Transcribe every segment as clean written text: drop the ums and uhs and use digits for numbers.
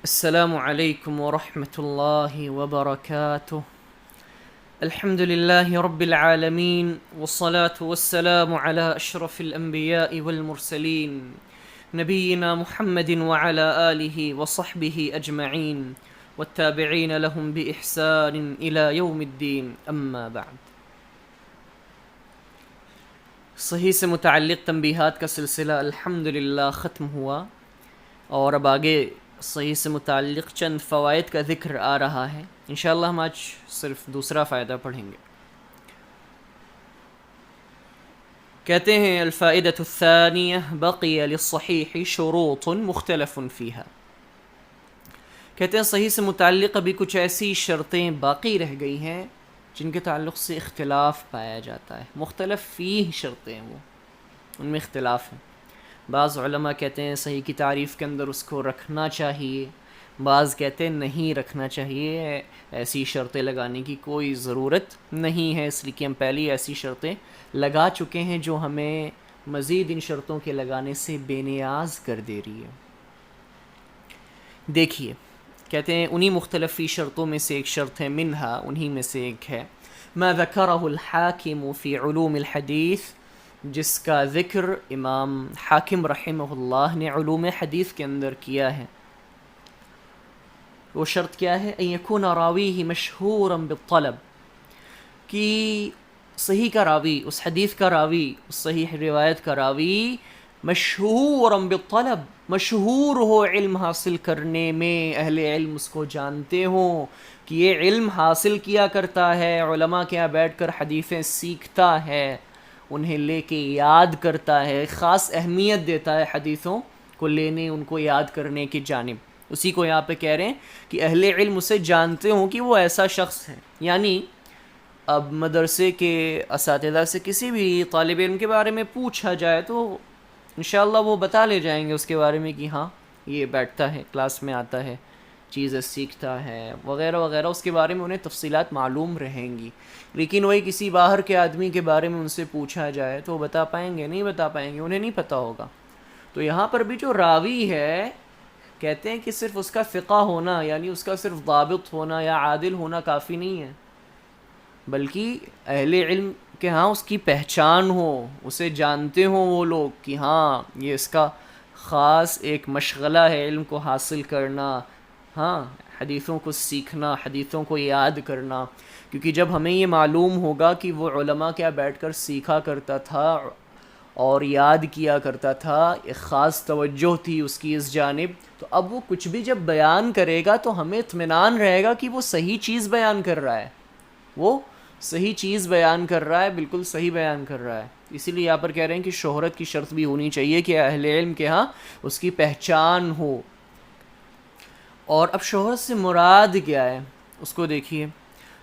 السلام عليكم ورحمة الله وبركاته. الحمد لله رب العالمين والصلاة والسلام على أشرف الأنبياء والمرسلين نبينا محمد وعلى آله وصحبه أجمعين والتابعين لهم بإحسان إلى يوم الدين. أما بعد، صحیح سے متعلق تنبیہات کا سلسلہ الحمدللہ ختم ہوا، اور اب آگے صحیح سے متعلق چند فوائد کا ذکر آ رہا ہے۔ انشاءاللہ ہم آج صرف دوسرا فائدہ پڑھیں گے۔ کہتے ہیں الفائدۃ الثانیہ بقی للصحیح شروط مختلف فیہا، کہتے ہیں صحیح سے متعلق ابھی کچھ ایسی شرطیں باقی رہ گئی ہیں جن کے تعلق سے اختلاف پایا جاتا ہے۔ مختلف فیہ شرطیں وہ، ان میں اختلاف ہے۔ بعض علماء کہتے ہیں صحیح کی تعریف کے اندر اس کو رکھنا چاہیے، بعض کہتے ہیں نہیں رکھنا چاہیے، ایسی شرطیں لگانے کی کوئی ضرورت نہیں ہے، اس لیے کہ ہم پہلی ایسی شرطیں لگا چکے ہیں جو ہمیں مزید ان شرطوں کے لگانے سے بے نیاز کر دے رہی ہے۔ دیکھیے، کہتے ہیں انہی مختلف شرطوں میں سے ایک شرط ہے، منہا انہی میں سے ایک ہے ما ذکرہ الحاکم فی علوم الحدیث، جس کا ذکر امام حاکم رحمہ اللہ نے علوم حدیث کے اندر کیا ہے۔ وہ شرط کیا ہے؟ ان یکون راویہ مشہورا بالطلب، کہ صحیح کا راوی، اس حدیث کا راوی، اس صحیح روایت کا راوی مشہورا بالطلب، مشہور ہو علم حاصل کرنے میں، اہل علم اس کو جانتے ہوں کہ یہ علم حاصل کیا کرتا ہے، علماء کے یہاں بیٹھ کر حدیثیں سیکھتا ہے، انہیں لے کے یاد کرتا ہے، خاص اہمیت دیتا ہے حدیثوں کو لینے، ان کو یاد کرنے کی جانب۔ اسی کو یہاں پہ کہہ رہے ہیں کہ اہل علم اسے جانتے ہوں کہ وہ ایسا شخص ہے۔ یعنی اب مدرسے کے اساتذہ سے کسی بھی طالب علم کے بارے میں پوچھا جائے تو انشاءاللہ وہ بتا لے جائیں گے اس کے بارے میں کہ ہاں یہ بیٹھتا ہے، کلاس میں آتا ہے، چیزیں سیکھتا ہے وغیرہ وغیرہ، اس کے بارے میں انہیں تفصیلات معلوم رہیں گی۔ لیکن وہی کسی باہر کے آدمی کے بارے میں ان سے پوچھا جائے تو وہ بتا پائیں گے؟ نہیں بتا پائیں گے، انہیں نہیں پتہ ہوگا۔ تو یہاں پر بھی جو راوی ہے، کہتے ہیں کہ صرف اس کا فقہ ہونا، یعنی اس کا صرف ضابط ہونا یا عادل ہونا کافی نہیں ہے، بلکہ اہل علم کہ ہاں اس کی پہچان ہو، اسے جانتے ہوں وہ لوگ کہ ہاں یہ اس کا خاص ایک مشغلہ ہے علم کو حاصل کرنا، ہاں حدیثوں کو سیکھنا، حدیثوں کو یاد کرنا۔ کیونکہ جب ہمیں یہ معلوم ہوگا کہ وہ علماء کیا بیٹھ کر سیکھا کرتا تھا اور یاد کیا کرتا تھا، ایک خاص توجہ تھی اس کی اس جانب، تو اب وہ کچھ بھی جب بیان کرے گا تو ہمیں اطمینان رہے گا کہ وہ صحیح چیز بیان کر رہا ہے، وہ صحیح چیز بیان کر رہا ہے، بالکل صحیح بیان کر رہا ہے۔ اسی لیے یہاں پر کہہ رہے ہیں کہ شہرت کی شرط بھی ہونی چاہیے کہ اہل علم کے ہاں اس کی پہچان ہو۔ اور اب شہرت سے مراد کیا ہے اس کو دیکھیے،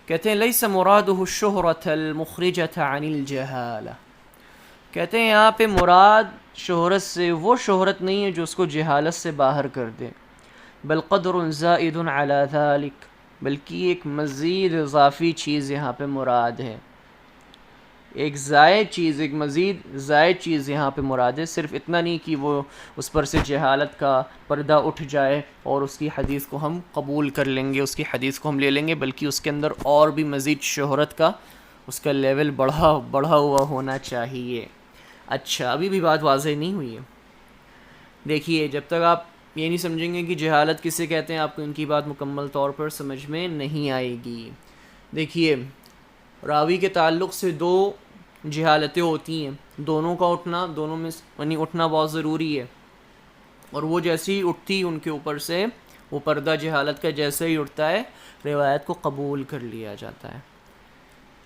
کہتے ہیں لیس مرادہ الشہرۃ المخرجۃ عن الجہالہ، کہتے ہیں یہاں پہ مراد شہرت سے وہ شہرت نہیں ہے جو اس کو جہالت سے باہر کر دے، بل قدر زائد علی ذلک، بلکہ ایک مزید اضافی چیز یہاں پہ مراد ہے، ایک زائد چیز، ایک مزید زائد چیز یہاں پہ مراد ہے۔ صرف اتنا نہیں کہ وہ اس پر سے جہالت کا پردہ اٹھ جائے اور اس کی حدیث کو ہم قبول کر لیں گے، اس کی حدیث کو ہم لے لیں گے، بلکہ اس کے اندر اور بھی مزید شہرت کا اس کا لیول بڑھا ہوا ہونا چاہیے۔ اچھا، ابھی بھی بات واضح نہیں ہوئی ہے۔ دیکھیے، جب تک آپ یہ نہیں سمجھیں گے کہ جہالت کسے کہتے ہیں، آپ کو ان کی بات مکمل طور پر سمجھ میں نہیں آئے گی۔ دیکھیے، راوی کے تعلق سے دو جہالتیں ہوتی ہیں، دونوں کا اٹھنا، دونوں میں یعنی اٹھنا بہت ضروری ہے، اور وہ جیسے ہی اٹھتی ان کے اوپر سے وہ پردہ جہالت کا جیسے ہی اٹھتا ہے، روایت کو قبول کر لیا جاتا ہے۔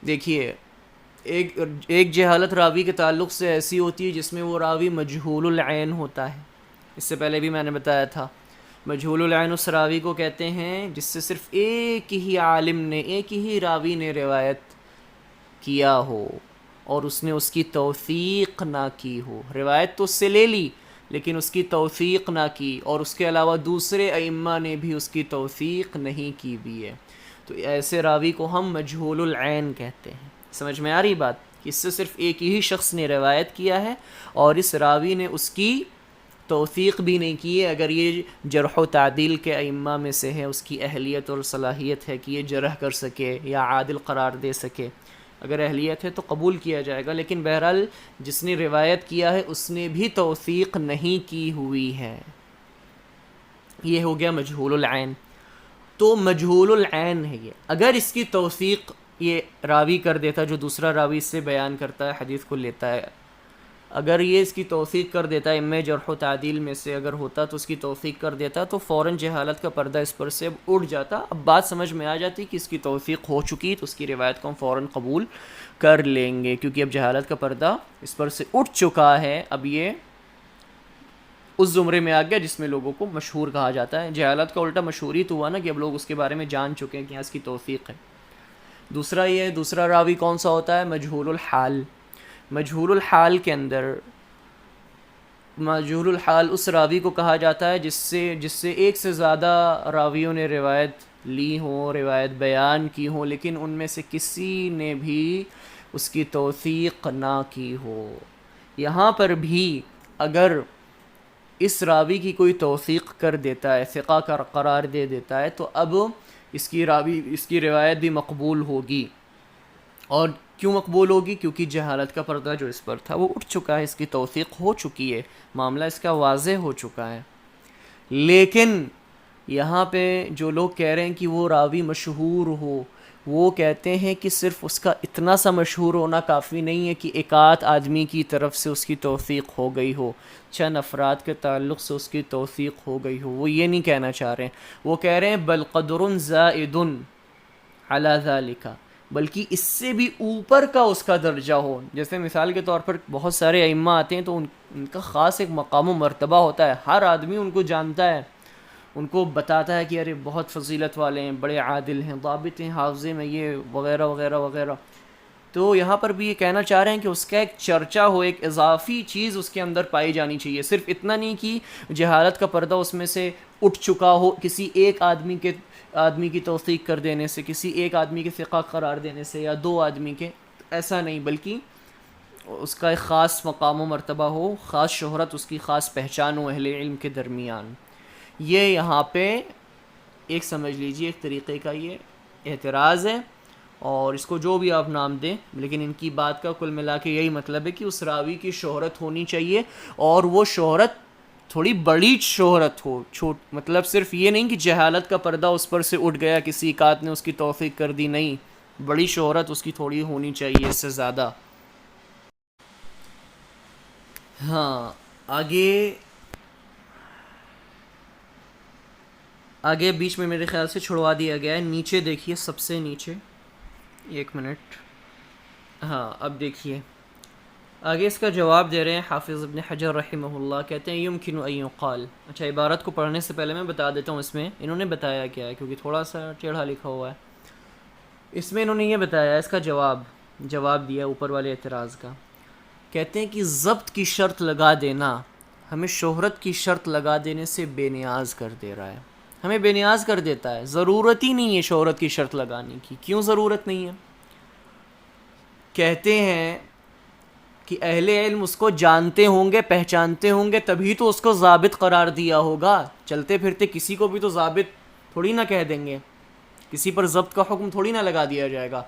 دیکھیے، ایک جہالت راوی کے تعلق سے ایسی ہوتی ہے جس میں وہ راوی مجہول العین ہوتا ہے، اس سے پہلے بھی میں نے بتایا تھا۔ مجہول العین اس راوی کو کہتے ہیں جس سے صرف ایک ہی عالم نے، ایک ہی راوی نے روایت کیا ہو اور اس نے اس کی توثیق نہ کی ہو، روایت تو اس سے لے لی لیکن اس کی توثیق نہ کی، اور اس کے علاوہ دوسرے ائمہ نے بھی اس کی توثیق نہیں کی بھی ہے، تو ایسے راوی کو ہم مجہول العین کہتے ہیں۔ سمجھ میں آ رہی بات؟ کہ اس سے صرف ایک ہی شخص نے روایت کیا ہے اور اس راوی نے اس کی توثیق بھی نہیں کی ہے. اگر یہ جرح و تعدیل کے ائمہ میں سے ہے، اس کی اہلیت اور صلاحیت ہے کہ یہ جرح کر سکے یا عادل قرار دے سکے، اگر اہلیت ہے تو قبول کیا جائے گا. لیکن بہرحال جس نے روایت کیا ہے اس نے بھی توثیق نہیں کی ہوئی ہے. یہ ہو گیا مجہول العین. تو مجہول العین ہے یہ. اگر اس کی توثیق یہ راوی کر دیتا جو دوسرا راوی اس سے بیان کرتا ہے، حدیث کو لیتا ہے، اگر یہ اس کی توثیق کر دیتا ہے، امہ جرح و تعدیل میں سے اگر ہوتا تو اس کی توثیق کر دیتا تو فوراً جہالت کا پردہ اس پر سے اٹھ جاتا. اب بات سمجھ میں آ جاتی کہ اس کی توثیق ہو چکی تو اس کی روایت کو ہم فوراً قبول کر لیں گے، کیونکہ اب جہالت کا پردہ اس پر سے اٹھ چکا ہے. اب یہ اس زمرے میں آ گیا جس میں لوگوں کو مشہور کہا جاتا ہے. جہالت کا الٹا مشہوری تو ہوا نا کہ اب لوگ اس کے بارے میں جان چکے ہیں کہ اس کی توثیق ہے. دوسرا راوی کون سا ہوتا ہے؟ مجہول الحال. مجہول الحال کے اندر مجہول الحال اس راوی کو کہا جاتا ہے جس سے ایک سے زیادہ راویوں نے روایت لی ہوں، روایت بیان کی ہوں، لیکن ان میں سے کسی نے بھی اس کی توثیق نہ کی ہو. یہاں پر بھی اگر اس راوی کی کوئی توثیق کر دیتا ہے، ثقہ کا قرار دے دیتا ہے، تو اب اس کی روایت بھی مقبول ہوگی. اور کیوں مقبول ہوگی؟ کیونکہ جہالت کا پردہ جو اس پر تھا وہ اٹھ چکا ہے، اس کی توثیق ہو چکی ہے، معاملہ اس کا واضح ہو چکا ہے. لیکن یہاں پہ جو لوگ کہہ رہے ہیں کہ وہ راوی مشہور ہو، وہ کہتے ہیں کہ صرف اس کا اتنا سا مشہور ہونا کافی نہیں ہے کہ ایک آدھ آدمی کی طرف سے اس کی توثیق ہو گئی ہو، چند افراد کے تعلق سے اس کی توثیق ہو گئی ہو. وہ یہ نہیں کہنا چاہ رہے ہیں، وہ کہہ رہے ہیں بل قدر زائد علی ذالک، بلکہ اس سے بھی اوپر کا اس کا درجہ ہو. جیسے مثال کے طور پر بہت سارے ائمہ آتے ہیں تو ان کا خاص ایک مقام و مرتبہ ہوتا ہے، ہر آدمی ان کو جانتا ہے، ان کو بتاتا ہے کہ ارے بہت فضیلت والے ہیں، بڑے عادل ہیں، ضابط ہیں، حافظے میں یہ وغیرہ وغیرہ وغیرہ. تو یہاں پر بھی یہ کہنا چاہ رہے ہیں کہ اس کا ایک چرچا ہو، ایک اضافی چیز اس کے اندر پائی جانی چاہیے. صرف اتنا نہیں کہ جہالت کا پردہ اس میں سے اٹھ چکا ہو کسی ایک آدمی کی توثیق کر دینے سے، کسی ایک آدمی کے ثقہ قرار دینے سے، یا دو آدمی کے، ایسا نہیں، بلکہ اس کا ایک خاص مقام و مرتبہ ہو، خاص شہرت، اس کی خاص پہچان ہو اہل علم کے درمیان. یہ یہاں پہ ایک سمجھ لیجیے ایک طریقے کا یہ اعتراض ہے، اور اس کو جو بھی آپ نام دیں، لیکن ان کی بات کا کل ملا کے یہی مطلب ہے کہ اس راوی کی شہرت ہونی چاہیے، اور وہ شہرت تھوڑی بڑی شہرت ہو. مطلب صرف یہ نہیں کہ جہالت کا پردہ اس پر سے اٹھ گیا، کسی ایک نے اس کی توثیق کر دی، نہیں، بڑی شہرت اس کی تھوڑی ہونی چاہیے اس سے زیادہ. ہاں آگے بیچ میں میرے خیال سے چھڑوا دیا گیا ہے. نیچے دیکھیے، سب سے نیچے، ایک منٹ. ہاں اب دیکھیے آگے اس کا جواب دے رہے ہیں حافظ ابن حجر رحمہ اللہ. کہتے ہیں یمکن ان یقال. اچھا، عبارت کو پڑھنے سے پہلے میں بتا دیتا ہوں اس میں انہوں نے بتایا کیا ہے، کیونکہ تھوڑا سا ٹیڑھا لکھا ہوا ہے. اس میں انہوں نے یہ بتایا، اس کا جواب دیا اوپر والے اعتراض کا. کہتے ہیں کہ ضبط کی شرط لگا دینا ہمیں شہرت کی شرط لگا دینے سے بے نیاز کر دے رہا ہے، ہمیں بے نیاز کر دیتا ہے. ضرورت ہی نہیں ہے شہرت کی شرط لگانے کی. کیوں ضرورت نہیں ہے؟ کہتے ہیں کہ اہل علم اس کو جانتے ہوں گے، پہچانتے ہوں گے، تبھی تو اس کو ضابط قرار دیا ہوگا. چلتے پھرتے کسی کو بھی تو ضابط تھوڑی نہ کہہ دیں گے، کسی پر ضبط کا حکم تھوڑی نہ لگا دیا جائے گا.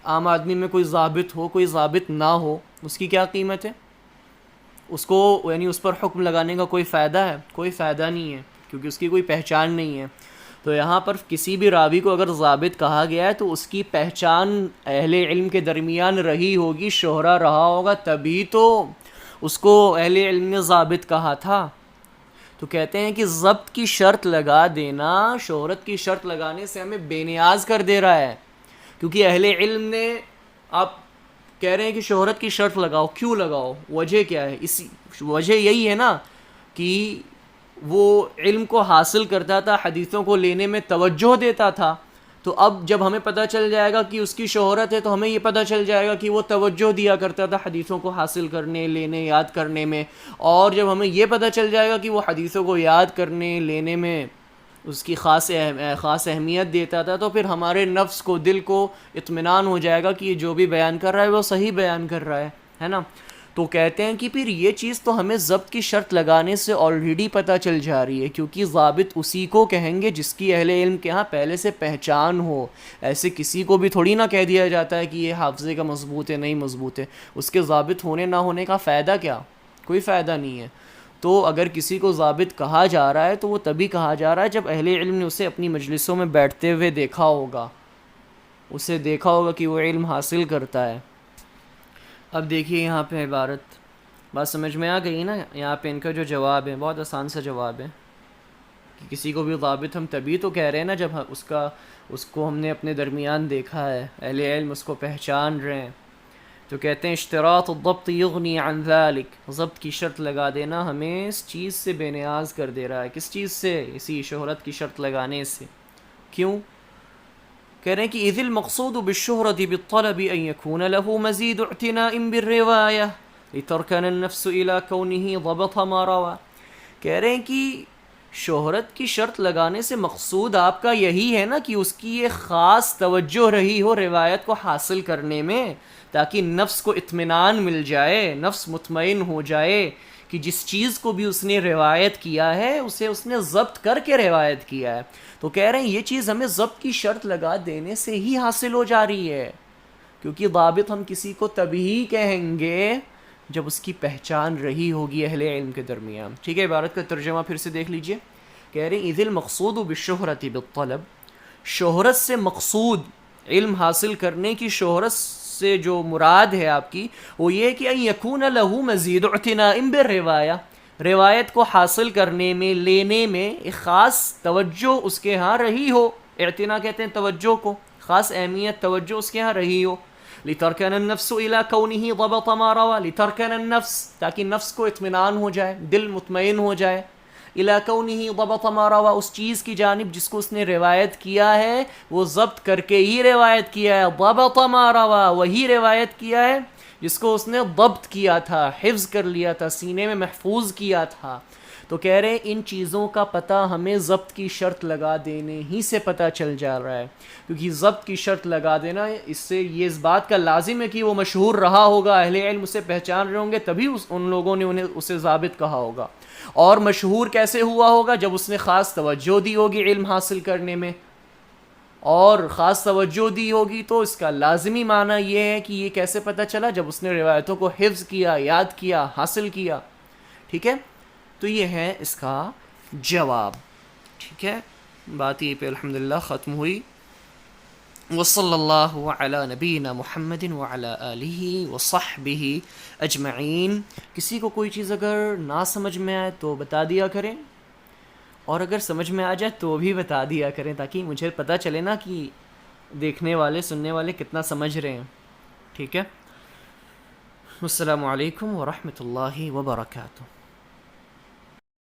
عام آدمی میں کوئی ضابط ہو، کوئی ضابط نہ ہو، اس کی کیا قیمت ہے؟ اس کو یعنی اس پر حکم لگانے کا کوئی فائدہ ہے؟ کوئی فائدہ نہیں ہے، کیونکہ اس کی کوئی پہچان نہیں ہے. تو یہاں پر کسی بھی راوی کو اگر ضابط کہا گیا ہے تو اس کی پہچان اہل علم کے درمیان رہی ہوگی، شہرہ رہا ہوگا، تبھی تو اس کو اہل علم نے ضابط کہا تھا. تو کہتے ہیں کہ ضبط کی شرط لگا دینا شہرت کی شرط لگانے سے ہمیں بے نیاز کر دے رہا ہے. کیونکہ اہل علم نے، آپ کہہ رہے ہیں کہ شہرت کی شرط لگاؤ، کیوں لگاؤ؟ وجہ کیا ہے؟ اس وجہ یہی ہے نا کہ وہ علم کو حاصل کرتا تھا، حدیثوں کو لینے میں توجہ دیتا تھا. تو اب جب ہمیں پتہ چل جائے گا کہ اس کی شہرت ہے تو ہمیں یہ پتہ چل جائے گا کہ وہ توجہ دیا کرتا تھا حدیثوں کو حاصل کرنے، لینے، یاد کرنے میں. اور جب ہمیں یہ پتہ چل جائے گا کہ وہ حدیثوں کو یاد کرنے، لینے میں اس کی خاص اہمیت دیتا تھا، تو پھر ہمارے نفس کو، دل کو اطمینان ہو جائے گا کہ یہ جو بھی بیان کر رہا ہے وہ صحیح بیان کر رہا ہے نا. تو کہتے ہیں کہ پھر یہ چیز تو ہمیں ضبط کی شرط لگانے سے آلریڈی پتہ چل جا رہی ہے، کیونکہ ضابط اسی کو کہیں گے جس کی اہل علم کے ہاں پہلے سے پہچان ہو. ایسے کسی کو بھی تھوڑی نہ کہہ دیا جاتا ہے کہ یہ حافظے کا مضبوط ہے نہیں مضبوط ہے. اس کے ضابط ہونے نہ ہونے کا فائدہ کیا؟ کوئی فائدہ نہیں ہے. تو اگر کسی کو ضابط کہا جا رہا ہے تو وہ تبھی کہا جا رہا ہے جب اہل علم نے اسے اپنی مجلسوں میں بیٹھتے ہوئے دیکھا ہوگا، اسے دیکھا ہوگا کہ وہ علم حاصل کرتا ہے. اب دیکھیے یہاں پہ عبارت، بات سمجھ میں آ گئی نا؟ یہاں پہ ان کا جو جواب ہے بہت آسان سا جواب ہے کہ کسی کو بھی ضابط ہم تبھی تو کہہ رہے ہیں نا جب اس کو ہم نے اپنے درمیان دیکھا ہے، اہل علم اس کو پہچان رہے ہیں. تو کہتے ہیں اشتراط الضبط یغنی عن ذلك، ضبط کی شرط لگا دینا ہمیں اس چیز سے بے نیاز کر دے رہا ہے. کس چیز سے؟ اسی شہرت کی شرط لگانے سے. کیوں؟ کہہ رہے ہیں کہ اذ المقصود بالشہرة بالطلب ان يكون له مزید اعتناء بالرواية لتركن النفس الى كونه ضبط ما روى. کہہ رہے ہیں کہ شہرت کی شرط لگانے سے مقصود آپ کا یہی ہے نا کہ اس کی ایک خاص توجہ رہی ہو روایت کو حاصل کرنے میں، تاکہ نفس کو اطمینان مل جائے، نفس مطمئن ہو جائے کہ جس چیز کو بھی اس نے روایت کیا ہے اسے اس نے ضبط کر کے روایت کیا ہے. تو کہہ رہے ہیں یہ چیز ہمیں ضبط کی شرط لگا دینے سے ہی حاصل ہو جا رہی ہے، کیونکہ ضابط ہم کسی کو تبھی کہیں گے جب اس کی پہچان رہی ہوگی اہل علم کے درمیان. ٹھیک ہے، عبارت کا ترجمہ پھر سے دیکھ لیجئے. کہہ رہے ہیں اذ المقصود بالشہرۃ بالطلب، شہرت سے مقصود، علم حاصل کرنے کی شہرت سے جو مراد ہے آپ کی وہ یہ ہے کہ ان یکون له مزید اعتناء بالروایہ، روایت کو حاصل کرنے میں، لینے میں ایک خاص توجہ اس کے ہاں رہی ہو. اعتناء کہتے ہیں توجہ کو، خاص اہمیت توجہ اس کے ہاں رہی ہو. لترکن النفس الى كونه ضبط ما روى، لترکن النفس تاکہ نفس کو اطمینان ہو جائے، دل مطمئن ہو جائے. الى كونه ضبط ما روى، اس چیز کی جانب جس کو اس نے روایت کیا ہے وہ ضبط کر کے ہی روایت کیا ہے. ضبط ما روى، وہی روایت کیا ہے جس کو اس نے ضبط کیا تھا، حفظ کر لیا تھا، سینے میں محفوظ کیا تھا. تو کہہ رہے ہیں ان چیزوں کا پتہ ہمیں ضبط کی شرط لگا دینے ہی سے پتہ چل جا رہا ہے، کیونکہ ضبط کی شرط لگا دینا اس سے یہ اس بات کا لازم ہے کہ وہ مشہور رہا ہوگا، اہل علم اسے پہچان رہے ہوں گے، تبھی ان لوگوں نے اسے ضابط کہا ہوگا. اور مشہور کیسے ہوا ہوگا؟ جب اس نے خاص توجہ دی ہوگی علم حاصل کرنے میں، اور خاص توجہ دی ہوگی تو اس کا لازمی معنی یہ ہے کہ یہ کیسے پتہ چلا؟ جب اس نے روایتوں کو حفظ کیا، یاد کیا، حاصل کیا. ٹھیک ہے، تو یہ ہے اس کا جواب. ٹھیک ہے، بات یہ پہ الحمدللہ ختم ہوئی. وصلی اللہ علی نبینا محمد وعلی آلہ وصحبہ اجمعین. کسی کو کوئی چیز اگر نہ سمجھ میں آئے تو بتا دیا کریں، اور اگر سمجھ میں آ جائے تو بھی بتا دیا کریں، تاکہ مجھے پتہ چلے نا کہ دیکھنے والے سننے والے کتنا سمجھ رہے ہیں. ٹھیک ہے، السلام علیکم ورحمۃ اللہ وبرکاتہ.